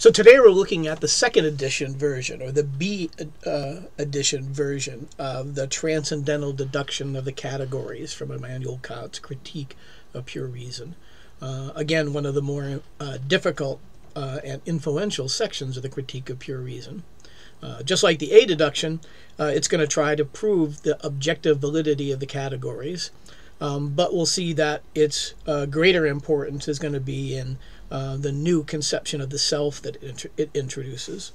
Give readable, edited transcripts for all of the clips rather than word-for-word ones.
So today we're looking at the second edition version, or the B edition version of the Transcendental Deduction of the Categories from Immanuel Kant's Critique of Pure Reason. Again, one of the more difficult and influential sections of the Critique of Pure Reason. Just like the A deduction, it's going to try to prove the objective validity of the categories, but we'll see that its greater importance is going to be in the new conception of the self that it introduces.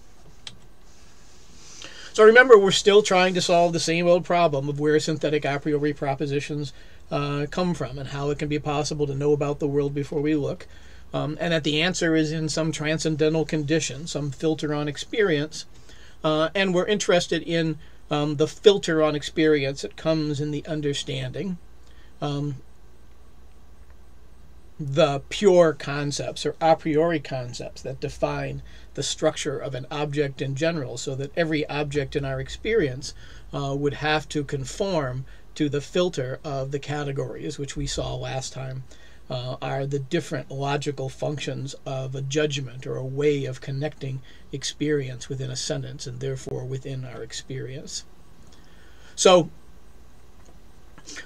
So remember, we're still trying to solve the same old problem of where synthetic a priori propositions come from and how it can be possible to know about the world before we look, and that the answer is in some transcendental condition, some filter on experience, and we're interested in the filter on experience that comes in the understanding, the pure concepts or a priori concepts that define the structure of an object in general, so that every object in our experience would have to conform to the filter of the categories, which we saw last time are the different logical functions of a judgment or a way of connecting experience within a sentence and therefore within our experience. So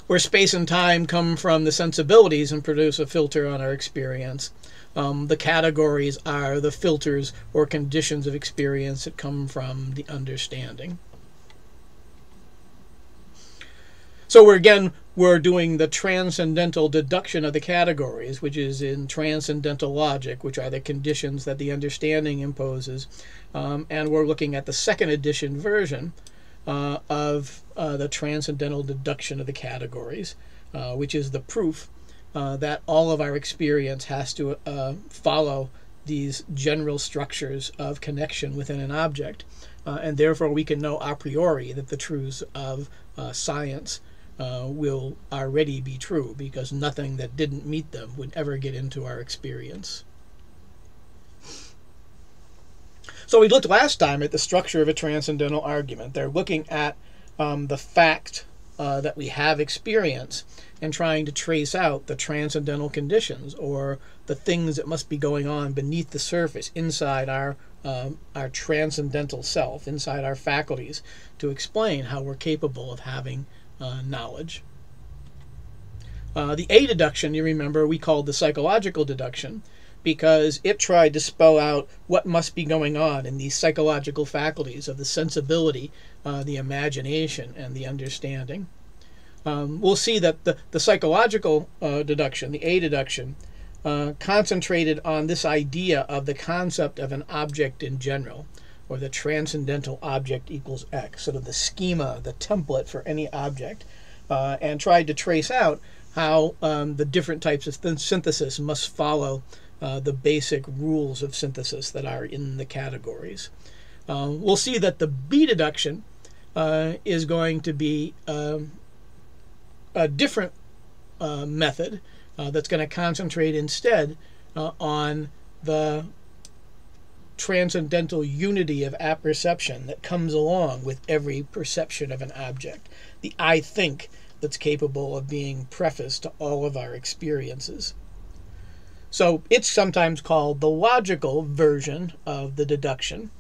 where space and time come from the sensibilities and produce a filter on our experience, the categories are the filters or conditions of experience that come from the understanding. So we're doing the transcendental deduction of the categories, which is in transcendental logic, which are the conditions that the understanding imposes, and we're looking at the second edition version of the transcendental deduction of the categories, which is the proof that all of our experience has to follow these general structures of connection within an object, and therefore we can know a priori that the truths of science will already be true, because nothing that didn't meet them would ever get into our experience. So we looked last time at the structure of a transcendental argument. They're looking at the fact that we have experience and trying to trace out the transcendental conditions, or the things that must be going on beneath the surface inside our transcendental self, inside our faculties, to explain how we're capable of having knowledge. The A deduction, you remember, we called the psychological deduction, because it tried to spell out what must be going on in these psychological faculties of the sensibility, the imagination, and the understanding. We'll see that the psychological deduction, the A deduction, concentrated on this idea of the concept of an object in general, or the transcendental object equals X, sort of the schema, the template for any object, and tried to trace out how the different types of synthesis must follow the basic rules of synthesis that are in the categories. We'll see that the B deduction is going to be a different method that's going to concentrate instead on the transcendental unity of apperception that comes along with every perception of an object, the I think that's capable of being prefaced to all of our experiences. So it's sometimes called the logical version of the deduction,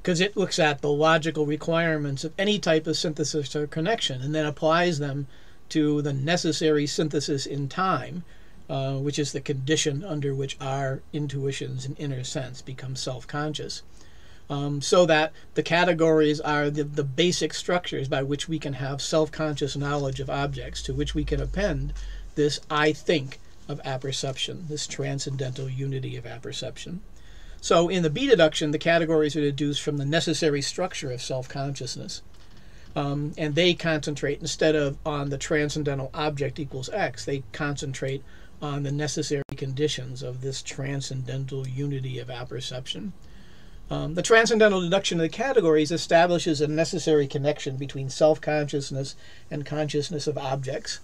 because it looks at the logical requirements of any type of synthesis or connection and then applies them to the necessary synthesis in time, which is the condition under which our intuitions and inner sense become self-conscious, so that the categories are the basic structures by which we can have self-conscious knowledge of objects, to which we can append this I think of apperception, this transcendental unity of apperception. So in the B deduction, the categories are deduced from the necessary structure of self-consciousness, and they concentrate, instead of on the transcendental object equals X, they concentrate on the necessary conditions of this transcendental unity of apperception. The transcendental deduction of the categories establishes a necessary connection between self-consciousness and consciousness of objects.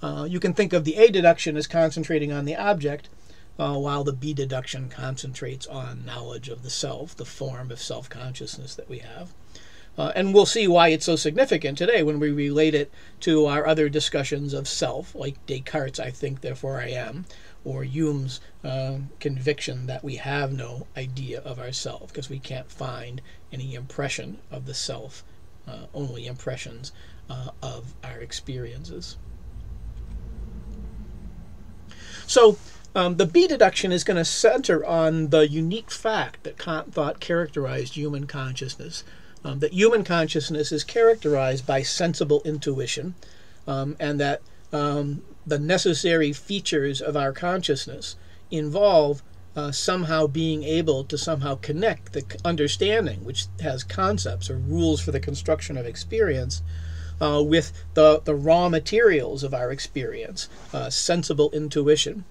You can think of the A deduction as concentrating on the object, while the B deduction concentrates on knowledge of the self, the form of self-consciousness that we have. And we'll see why it's so significant today when we relate it to our other discussions of self, like Descartes' "I think, therefore I am," or Hume's conviction that we have no idea of ourself because we can't find any impression of the self, only impressions of our experiences. So the B deduction is going to center on the unique fact that Kant thought characterized human consciousness, that human consciousness is characterized by sensible intuition, and that the necessary features of our consciousness involve somehow being able to somehow connect the understanding, which has concepts or rules for the construction of experience, with the raw materials of our experience, sensible intuition.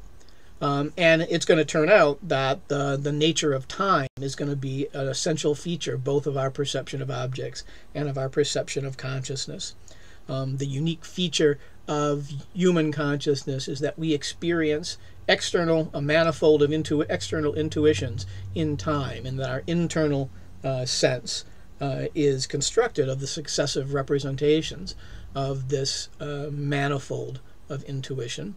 And it's going to turn out that the nature of time is going to be an essential feature both of our perception of objects and of our perception of consciousness. The unique feature of human consciousness is that we experience a manifold of external intuitions in time, and that our internal sense is constructed of the successive representations of this manifold of intuition.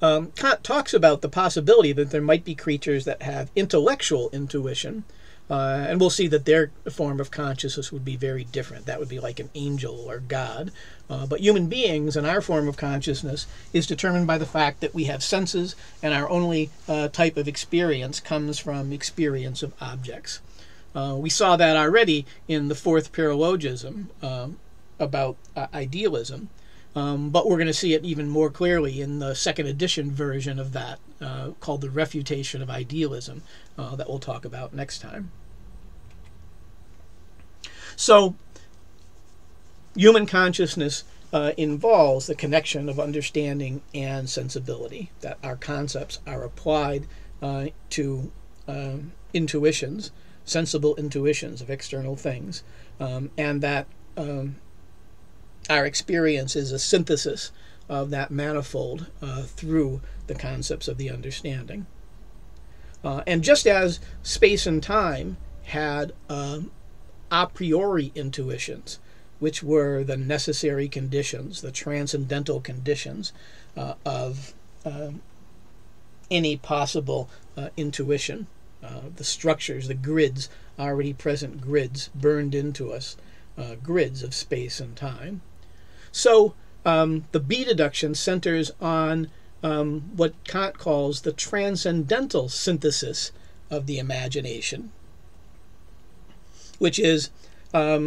Kant talks about the possibility that there might be creatures that have intellectual intuition, and we'll see that their form of consciousness would be very different. That would be like an angel or God. But human beings and our form of consciousness is determined by the fact that we have senses, and our only type of experience comes from experience of objects. We saw that already in the fourth paralogism about idealism. But we're going to see it even more clearly in the second edition version of that, called The Refutation of Idealism, that we'll talk about next time. So, human consciousness involves the connection of understanding and sensibility, that our concepts are applied to intuitions, sensible intuitions of external things, and that our experience is a synthesis of that manifold through the concepts of the understanding. And just as space and time had a priori intuitions, which were the necessary conditions, the transcendental conditions of any possible intuition, the structures, the grids, already present grids burned into us, grids of space and time. So the B deduction centers on what Kant calls the transcendental synthesis of the imagination, which is a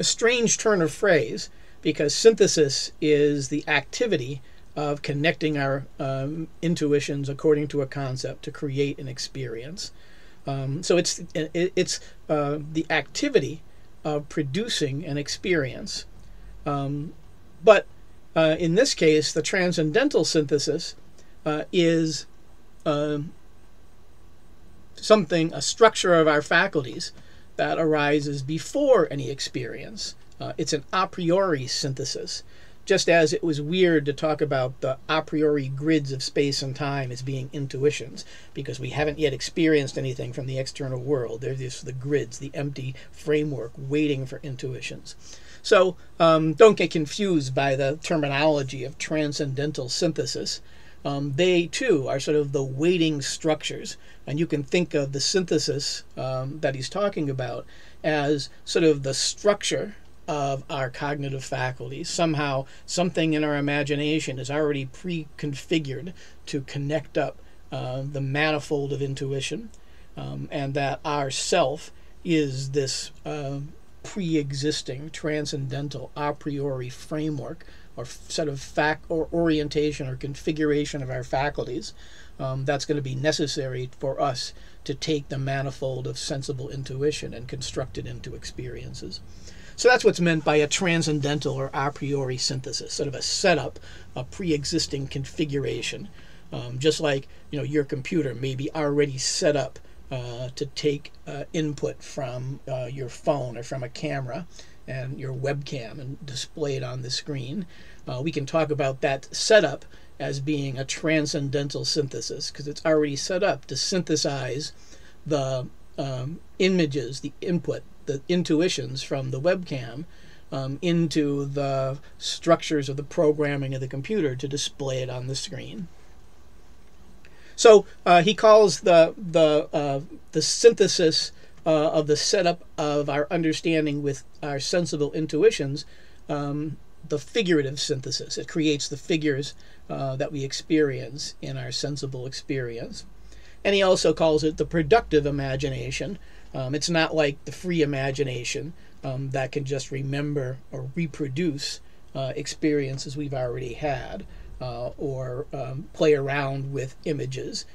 strange turn of phrase, because synthesis is the activity of connecting our intuitions according to a concept to create an experience. So it's the activity of producing an experience. But in this case, the transcendental synthesis is a structure of our faculties that arises before any experience. It's an a priori synthesis, just as it was weird to talk about the a priori grids of space and time as being intuitions, because we haven't yet experienced anything from the external world. They're just the grids, the empty framework waiting for intuitions. So don't get confused by the terminology of transcendental synthesis. They, too, are sort of the waiting structures. And you can think of the synthesis that he's talking about as sort of the structure of our cognitive faculties. Somehow, something in our imagination is already pre-configured to connect up the manifold of intuition, and that our self is this pre-existing, transcendental, a priori framework or set of fact or orientation or configuration of our faculties that's going to be necessary for us to take the manifold of sensible intuition and construct it into experiences. So that's what's meant by a transcendental or a priori synthesis, sort of a setup, a pre-existing configuration. Just like your computer may be already set up to take input from your phone or from a camera and your webcam and display it on the screen. We can talk about that setup as being a transcendental synthesis, because it's already set up to synthesize the images, the input, the intuitions from the webcam into the structures of the programming of the computer to display it on the screen. So he calls the synthesis of the setup of our understanding with our sensible intuitions the figurative synthesis. It creates the figures that we experience in our sensible experience. And he also calls it the productive imagination. It's not like the free imagination that can just remember or reproduce experiences we've already had, or play around with images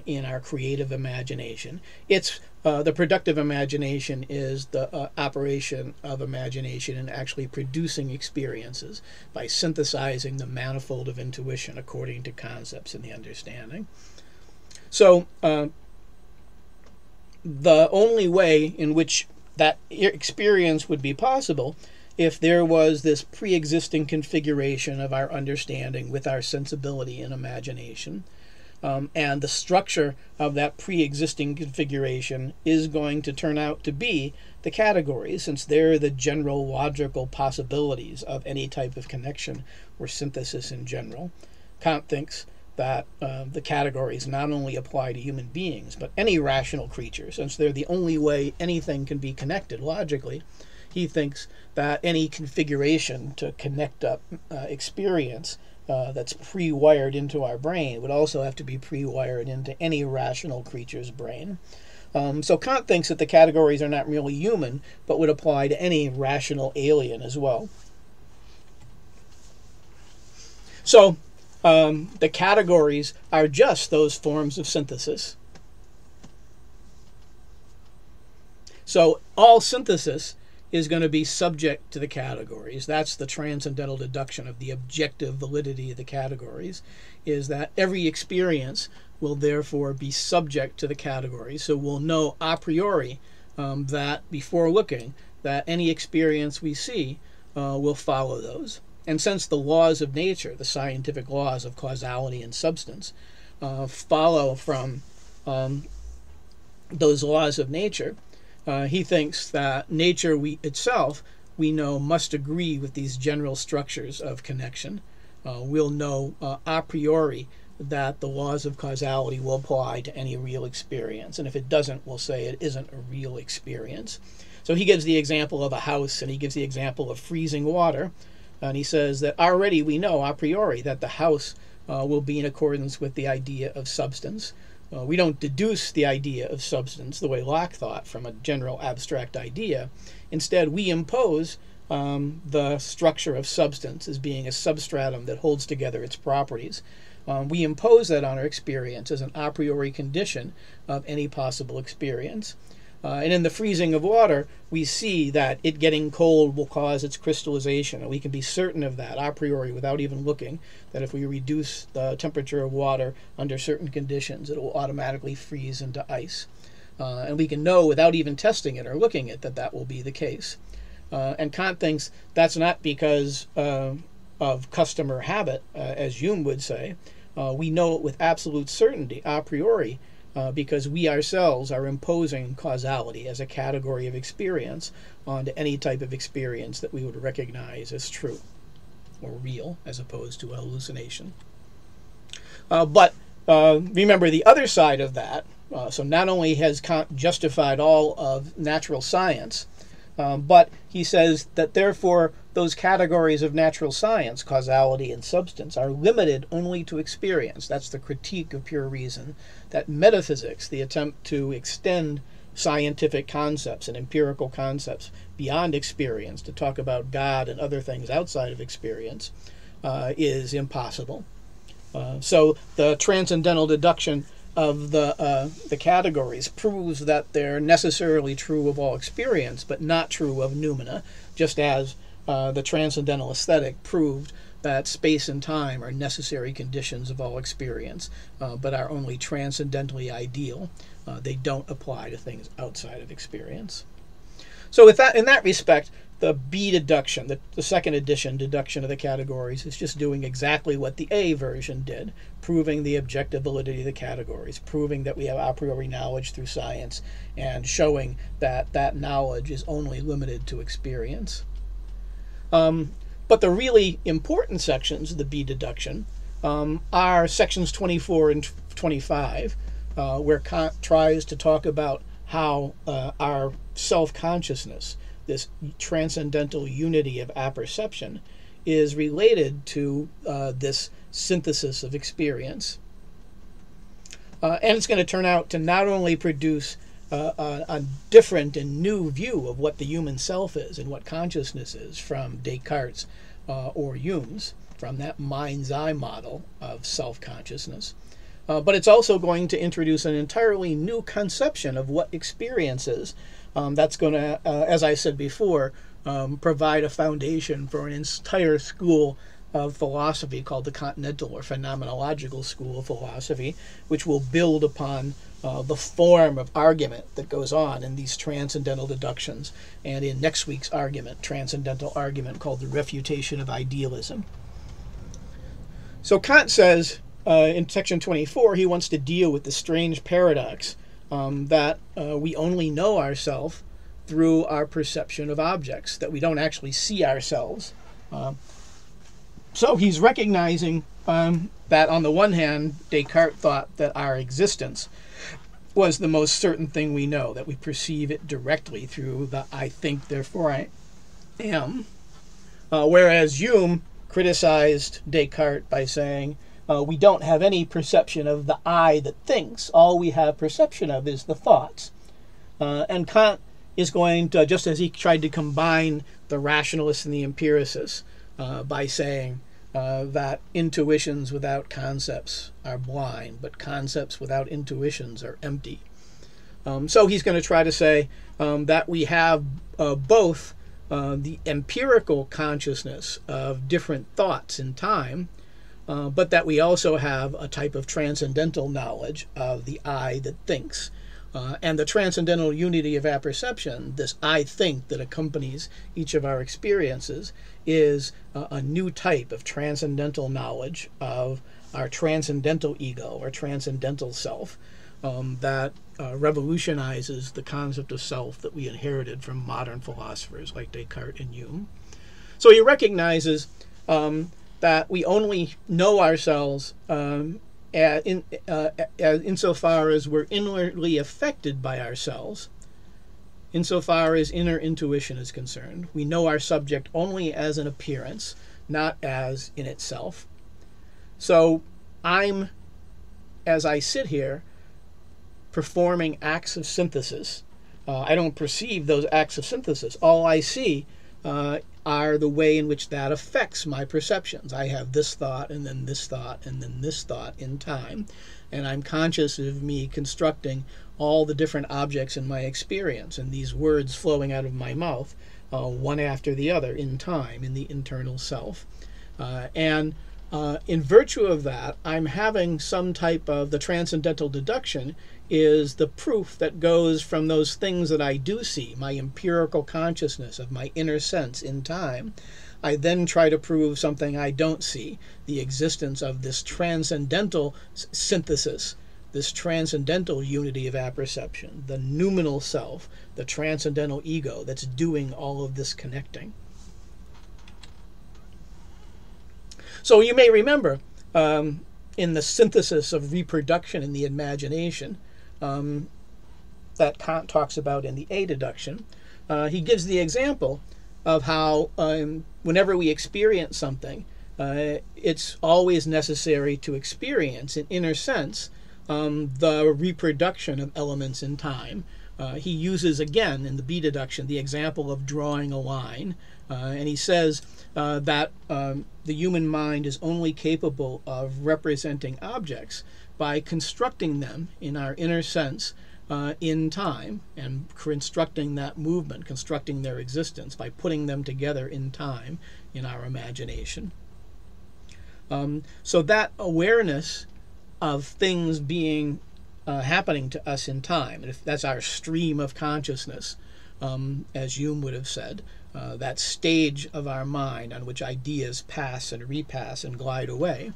in our creative imagination. It's the productive imagination is the operation of imagination in actually producing experiences by synthesizing the manifold of intuition according to concepts in the understanding. So the only way in which that experience would be possible if there was this pre-existing configuration of our understanding with our sensibility and imagination. And the structure of that pre-existing configuration is going to turn out to be the categories, since they're the general logical possibilities of any type of connection or synthesis in general. Kant thinks that the categories not only apply to human beings, but any rational creature, since they're the only way anything can be connected logically. He thinks that any configuration to connect up experience that's pre-wired into our brain would also have to be pre-wired into any rational creature's brain. So Kant thinks that the categories are not merely human, but would apply to any rational alien as well. So the categories are just those forms of synthesis. So all synthesis is going to be subject to the categories. That's the transcendental deduction of the objective validity of the categories, is that every experience will therefore be subject to the categories. So we'll know a priori that before looking, that any experience we see will follow those. And since the laws of nature, the scientific laws of causality and substance, follow from those laws of nature, he thinks that nature itself, we know, must agree with these general structures of connection. We'll know a priori that the laws of causality will apply to any real experience. And if it doesn't, we'll say it isn't a real experience. So he gives the example of a house, and he gives the example of freezing water. And he says that already we know a priori that the house will be in accordance with the idea of substance. We don't deduce the idea of substance the way Locke thought from a general abstract idea. Instead, we impose the structure of substance as being a substratum that holds together its properties. We impose that on our experience as an a priori condition of any possible experience. And in the freezing of water, we see that it getting cold will cause its crystallization, and we can be certain of that a priori without even looking, that if we reduce the temperature of water under certain conditions, it will automatically freeze into ice. And we can know without even testing it or looking at that will be the case. And Kant thinks that's not because of custom or habit, as Hume would say. We know it with absolute certainty a priori, because we ourselves are imposing causality as a category of experience onto any type of experience that we would recognize as true or real, as opposed to a hallucination. But remember the other side of that. So not only has Kant justified all of natural science, but he says that therefore those categories of natural science, causality and substance, are limited only to experience. That's the critique of pure reason. That metaphysics, the attempt to extend scientific concepts and empirical concepts beyond experience to talk about God and other things outside of experience, is impossible. So the transcendental deduction of the categories proves that they're necessarily true of all experience, but not true of noumena, just as the transcendental aesthetic proved that space and time are necessary conditions of all experience, but are only transcendentally ideal. They don't apply to things outside of experience. So with that, in that respect, the B deduction, the second edition deduction of the categories, is just doing exactly what the A version did, proving the objective validity of the categories, proving that we have a priori knowledge through science, and showing that that knowledge is only limited to experience. But the really important sections of the B deduction are sections 24 and 25, where Kant tries to talk about how our self-consciousness, this transcendental unity of apperception, is related to this synthesis of experience. And it's going to turn out to not only produce a different and new view of what the human self is and what consciousness is from Descartes or Hume's, from that mind's eye model of self-consciousness, but it's also going to introduce an entirely new conception of what experience is. That's going to, as I said before, provide a foundation for an entire school of philosophy called the Continental or Phenomenological School of Philosophy, which will build upon the form of argument that goes on in these transcendental deductions and in next week's argument, transcendental argument called the Refutation of Idealism. So Kant says in section 24 he wants to deal with the strange paradox that we only know ourselves through our perception of objects, that we don't actually see ourselves. So he's recognizing that on the one hand, Descartes thought that our existence was the most certain thing we know, that we perceive it directly through the I think, therefore I am. Whereas Hume criticized Descartes by saying, we don't have any perception of the I that thinks. All we have perception of is the thoughts. And Kant is going to, just as he tried to combine the rationalists and the empiricists by saying that intuitions without concepts are blind, but concepts without intuitions are empty. So he's going to try to say that we have both the empirical consciousness of different thoughts in time, but that we also have a type of transcendental knowledge of the I that thinks. And the transcendental unity of apperception, this I think that accompanies each of our experiences, is a new type of transcendental knowledge of our transcendental ego or transcendental self that revolutionizes the concept of self that we inherited from modern philosophers like Descartes and Hume. So he recognizes that we only know ourselves insofar as we're inwardly affected by ourselves, insofar as inner intuition is concerned. We know our subject only as an appearance, not as in itself. So I'm, as I sit here, performing acts of synthesis. I don't perceive those acts of synthesis. All I see are the way in which that affects my perceptions. I have this thought, and then this thought, and then this thought in time, and I'm conscious of me constructing all the different objects in my experience, and these words flowing out of my mouth, one after the other in time, in the internal self. And in virtue of that, I'm having some type of, the transcendental deduction is the proof that goes from those things that I do see, my empirical consciousness of my inner sense in time. I then try to prove something I don't see, the existence of this transcendental synthesis, this transcendental unity of apperception, the noumenal self, the transcendental ego that's doing all of this connecting. So you may remember in the synthesis of reproduction in the imagination that Kant talks about in the A deduction, he gives the example of how whenever we experience something, it's always necessary to experience in inner sense the reproduction of elements in time. He uses again in the B deduction the example of drawing a line, and he says that the human mind is only capable of representing objects by constructing them in our inner sense in time, and constructing that movement, constructing their existence by putting them together in time in our imagination. So that awareness of things being happening to us in time, and if that's our stream of consciousness, as Hume would have said, that stage of our mind on which ideas pass and repass and glide away.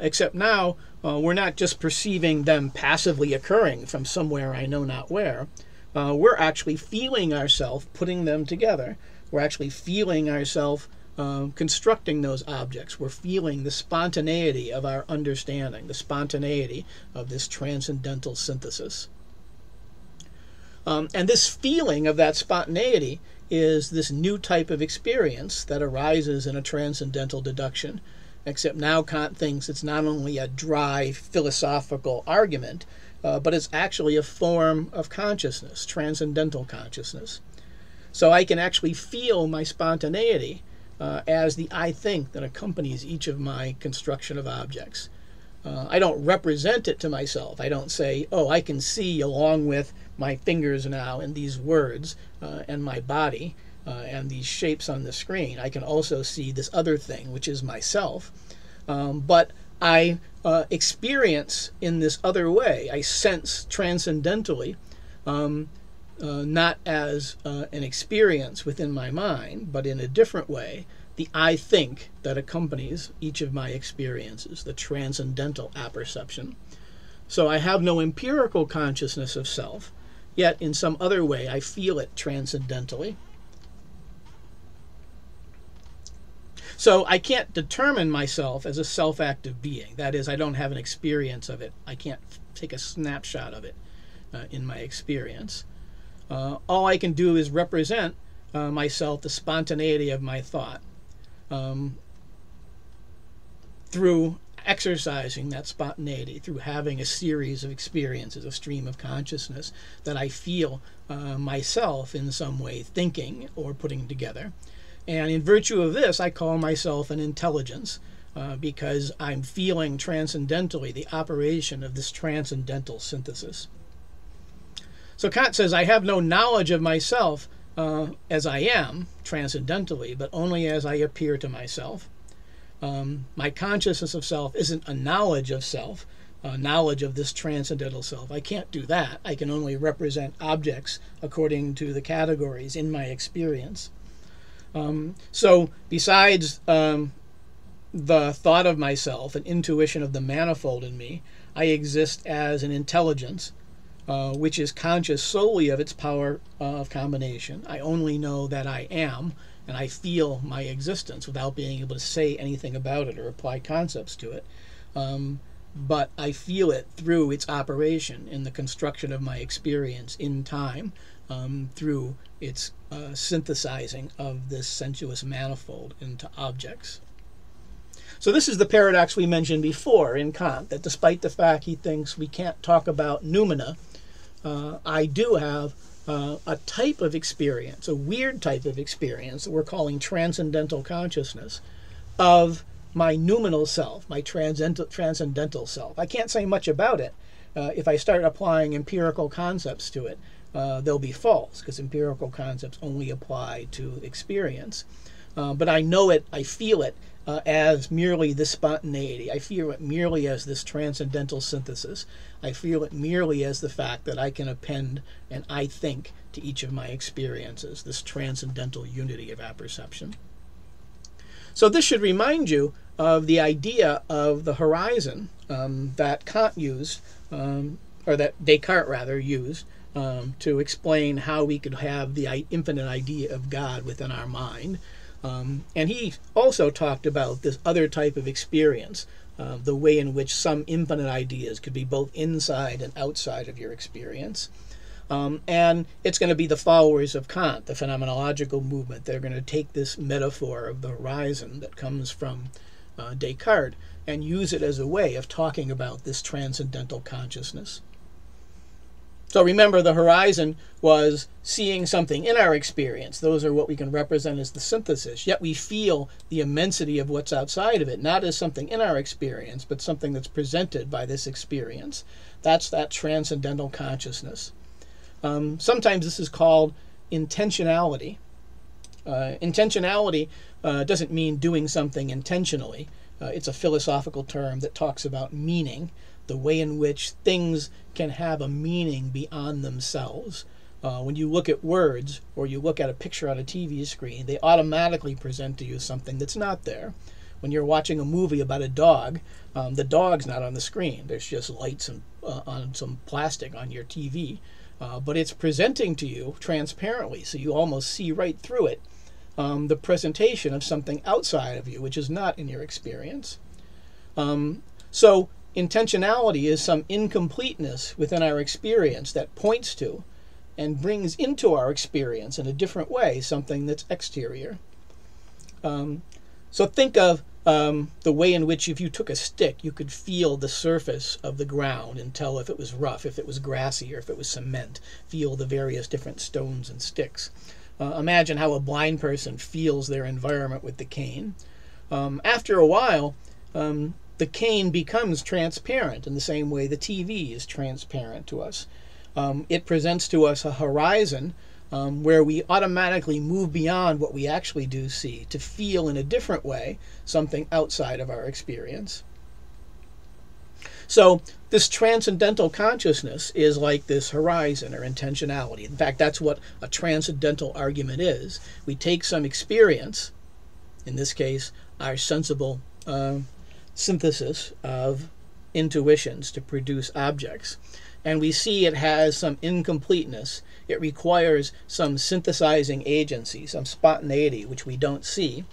Except now, we're not just perceiving them passively occurring from somewhere I know not where. We're actually feeling ourselves putting them together. We're actually feeling ourselves constructing those objects. We're feeling the spontaneity of our understanding, the spontaneity of this transcendental synthesis. And this feeling of that spontaneity is this new type of experience that arises in a transcendental deduction. Except now Kant thinks it's not only a dry philosophical argument, but it's actually a form of consciousness, transcendental consciousness. So I can actually feel my spontaneity as the I think that accompanies each of my construction of objects. I don't represent it to myself. I don't say, oh, I can see along with my fingers now and these words and my body and these shapes on the screen. I can also see this other thing, which is myself. But I experience in this other way. I sense transcendentally, not as an experience within my mind, but in a different way, the I think that accompanies each of my experiences, the transcendental apperception. So I have no empirical consciousness of self, yet in some other way I feel it transcendentally. So I can't determine myself as a self-active being. That is, I don't have an experience of it. I can't take a snapshot of it in my experience. All I can do is represent myself, the spontaneity of my thought, through exercising that spontaneity, through having a series of experiences, a stream of consciousness that I feel myself in some way thinking or putting together. And in virtue of this, I call myself an intelligence because I'm feeling transcendentally the operation of this transcendental synthesis. So Kant says, I have no knowledge of myself as I am, transcendentally, but only as I appear to myself. My consciousness of self isn't a knowledge of self, a knowledge of this transcendental self. I can't do that. I can only represent objects according to the categories in my experience. So besides the thought of myself, an intuition of the manifold in me, I exist as an intelligence, which is conscious solely of its power of combination. I only know that I am, and I feel my existence without being able to say anything about it or apply concepts to it. But I feel it through its operation in the construction of my experience in time, through its synthesizing of this sensuous manifold into objects. So this is the paradox we mentioned before in Kant, that despite the fact he thinks we can't talk about noumena, I do have a type of experience, a weird type of experience that we're calling transcendental consciousness of my noumenal self, my transcendental self. I can't say much about it. If I start applying empirical concepts to it, they'll be false, because empirical concepts only apply to experience. But I know it, I feel it as merely this spontaneity. I feel it merely as this transcendental synthesis. I feel it merely as the fact that I can append an I think to each of my experiences, this transcendental unity of apperception. So this should remind you of the idea of the horizon that Kant used, or that Descartes rather used, to explain how we could have the infinite idea of God within our mind. And he also talked about this other type of experience, the way in which some infinite ideas could be both inside and outside of your experience. And it's going to be the followers of Kant, the phenomenological movement. They're going to take this metaphor of the horizon that comes from Descartes and use it as a way of talking about this transcendental consciousness. So remember, the horizon was seeing something in our experience. Those are what we can represent as the synthesis. Yet we feel the immensity of what's outside of it, not as something in our experience, but something that's presented by this experience. That's that transcendental consciousness. Sometimes this is called intentionality. Intentionality doesn't mean doing something intentionally. It's a philosophical term that talks about meaning, the way in which things can have a meaning beyond themselves. When you look at words or you look at a picture on a TV screen, they automatically present to you something that's not there. When you're watching a movie about a dog, the dog's not on the screen. There's just lights and, on some plastic on your TV. But it's presenting to you transparently, so you almost see right through it the presentation of something outside of you, which is not in your experience. So intentionality is some incompleteness within our experience that points to and brings into our experience in a different way something that's exterior. So think of the way in which if you took a stick, you could feel the surface of the ground and tell if it was rough, if it was grassy, or if it was cement. Feel the various different stones and sticks. Imagine how a blind person feels their environment with the cane. After a while, the cane becomes transparent in the same way the TV is transparent to us. It presents to us a horizon where we automatically move beyond what we actually do see to feel in a different way something outside of our experience. So this transcendental consciousness is like this horizon or intentionality. In fact, that's what a transcendental argument is. We take some experience, in this case, our sensible synthesis of intuitions to produce objects, and we see it has some incompleteness. It requires some synthesizing agency, some spontaneity, which we don't see.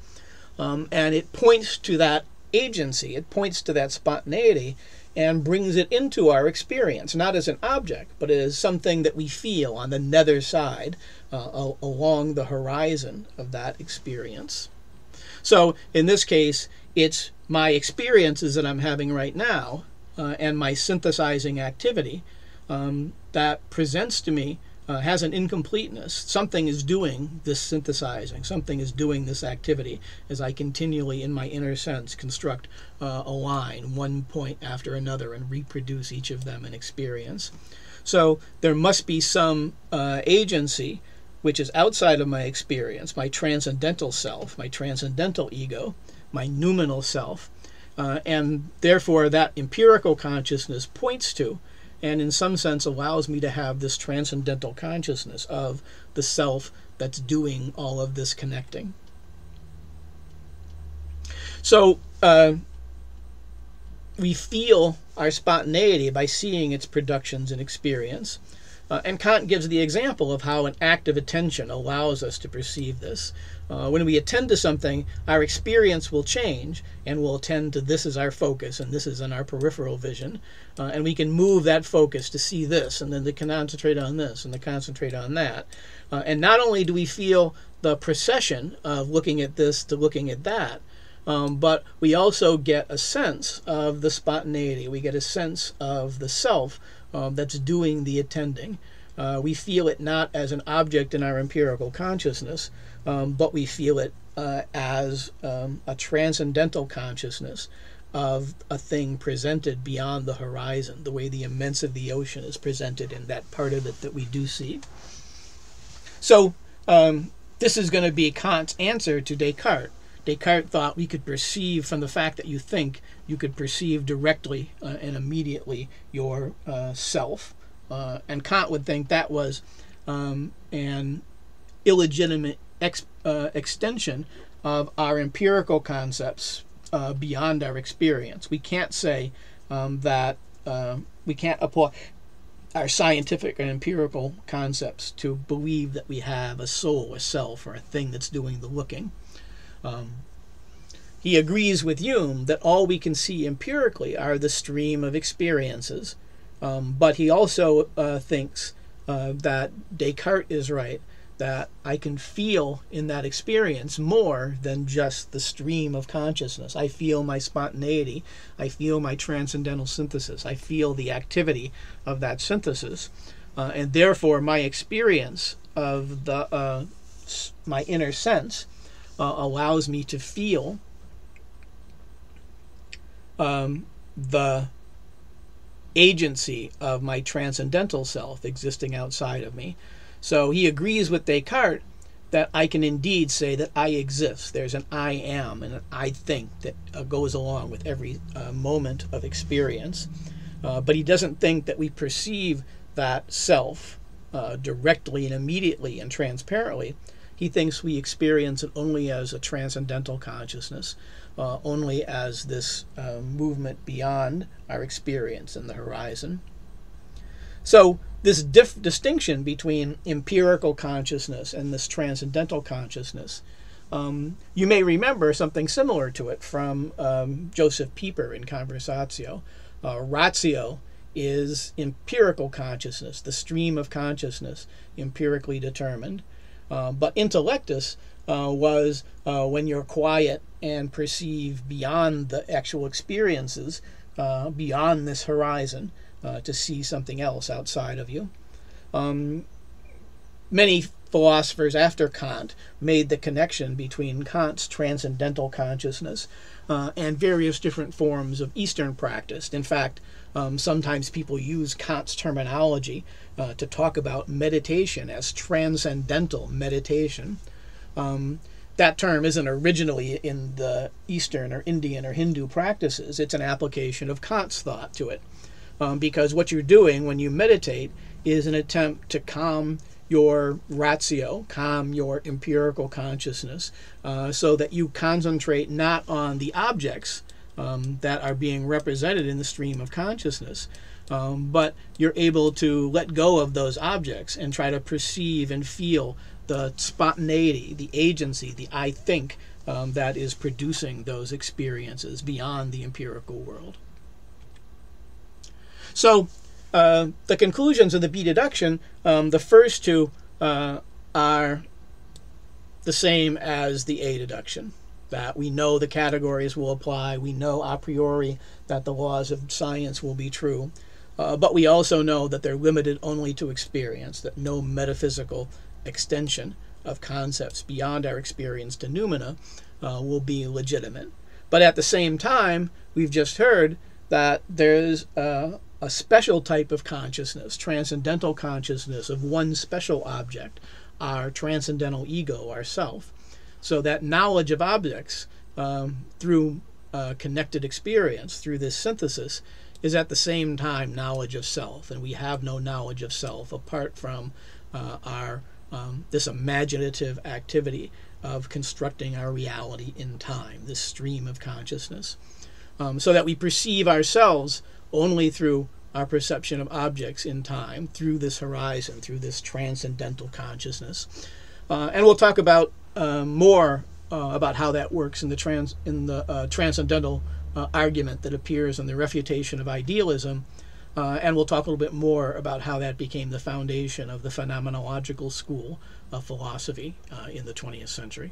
And it points to that agency, it points to that spontaneity, and brings it into our experience, not as an object, but as something that we feel on the nether side, along the horizon of that experience. So in this case, it's my experiences that I'm having right now and my synthesizing activity that presents to me has an incompleteness. Something is doing this synthesizing. Something is doing this activity as I continually, in my inner sense, construct a line, one point after another, and reproduce each of them in experience. So there must be some agency which is outside of my experience, my transcendental self, my transcendental ego, my noumenal self, and therefore that empirical consciousness points to and in some sense allows me to have this transcendental consciousness of the self that's doing all of this connecting. So we feel our spontaneity by seeing its productions in experience. And Kant gives the example of how an act of attention allows us to perceive this. When we attend to something, our experience will change, and we'll attend to this as our focus, and this is in our peripheral vision. And we can move that focus to see this, and then to concentrate on this, and to concentrate on that. And not only do we feel the procession of looking at this to looking at that, but we also get a sense of the spontaneity. We get a sense of the self that's doing the attending. We feel it not as an object in our empirical consciousness, but we feel it as a transcendental consciousness of a thing presented beyond the horizon, the way the immense of the ocean is presented in that part of it that we do see. So this is going to be Kant's answer to Descartes. Descartes thought we could perceive from the fact that you think, you could perceive directly and immediately your self. And Kant would think that was an illegitimate extension of our empirical concepts beyond our experience. We can't say that we can't apply our scientific and empirical concepts to believe that we have a soul, a self, or a thing that's doing the looking. He agrees with Hume that all we can see empirically are the stream of experiences, but he also thinks that Descartes is right, that I can feel in that experience more than just the stream of consciousness. I feel my spontaneity, I feel my transcendental synthesis, I feel the activity of that synthesis, and therefore my experience of the my inner sense allows me to feel the agency of my transcendental self existing outside of me. So he agrees with Descartes that I can indeed say that I exist. There's an I am and an I think that goes along with every moment of experience. But he doesn't think that we perceive that self directly and immediately and transparently. He thinks we experience it only as a transcendental consciousness, only as this movement beyond our experience in the horizon. So this distinction between empirical consciousness and this transcendental consciousness, you may remember something similar to it from Joseph Pieper in Conversatio. Ratio is empirical consciousness, the stream of consciousness, empirically determined. But intellectus was when you're quiet and perceive beyond the actual experiences, beyond this horizon, to see something else outside of you. Many philosophers after Kant made the connection between Kant's transcendental consciousness and various different forms of Eastern practice. In fact, sometimes people use Kant's terminology to talk about meditation as transcendental meditation. That term isn't originally in the Eastern or Indian or Hindu practices. It's an application of Kant's thought to it. Because what you're doing when you meditate is an attempt to calm your ratio, calm your empirical consciousness, so that you concentrate not on the objects that are being represented in the stream of consciousness, but you're able to let go of those objects and try to perceive and feel the spontaneity, the agency, the I think that is producing those experiences beyond the empirical world. So the conclusions of the B deduction, the first two are the same as the A deduction, that we know the categories will apply, we know a priori that the laws of science will be true, but we also know that they're limited only to experience, that no metaphysical extension of concepts beyond our experience to noumena will be legitimate. But at the same time, we've just heard that there's a special type of consciousness, transcendental consciousness of one special object, our transcendental ego, our self. So that knowledge of objects through connected experience, through this synthesis, is at the same time knowledge of self. And we have no knowledge of self apart from this imaginative activity of constructing our reality in time, this stream of consciousness. So that we perceive ourselves only through our perception of objects in time, through this horizon, through this transcendental consciousness. And we'll talk about more about how that works in the transcendental argument that appears in the Refutation of Idealism. And we'll talk a little bit more about how that became the foundation of the phenomenological school of philosophy in the 20th century.